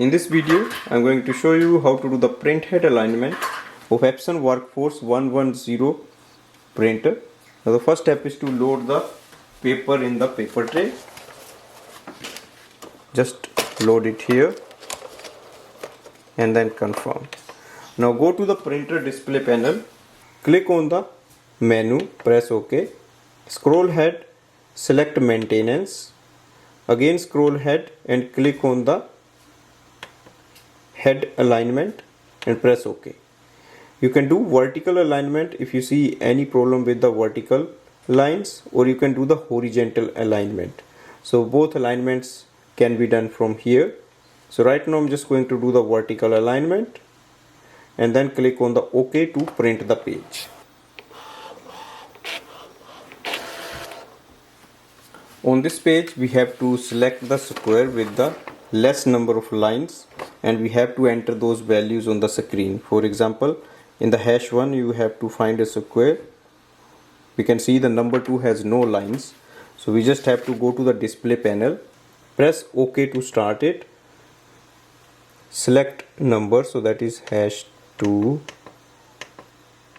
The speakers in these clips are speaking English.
In this video, I'm going to show you how to do the print head alignment of Epson WorkForce 110 printer. Now the first step is to load the paper in the paper tray. Just load it here and then confirm. Now go to the printer display panel, click on the menu, press OK, scroll head, select maintenance, again scroll head and click on the head alignment and press OK. You can do vertical alignment if you see any problem with the vertical lines, or you can do the horizontal alignment. So both alignments can be done from here. So right now I'm just going to do the vertical alignment and then click on the OK to print the page. On this page we have to select the square with the less number of lines and we have to enter those values on the screen. For example, in the #1 you have to find a square. We can see the number 2 has no lines, so we just have to go to the display panel, press OK to start it, select number, so that is #2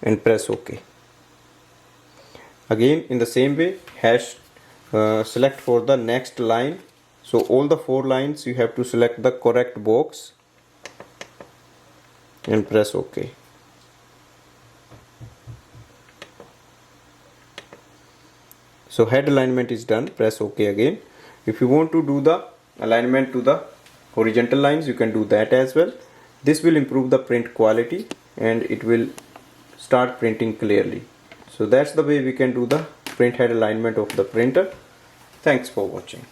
and press OK. Again in the same way select for the next line. So all the 4 lines you have to select the correct box and press OK. So head alignment is done, press OK again. If you want to do the alignment to the horizontal lines, you can do that as well. This will improve the print quality and it will start printing clearly. So that's the way we can do the print head alignment of the printer. Thanks for watching.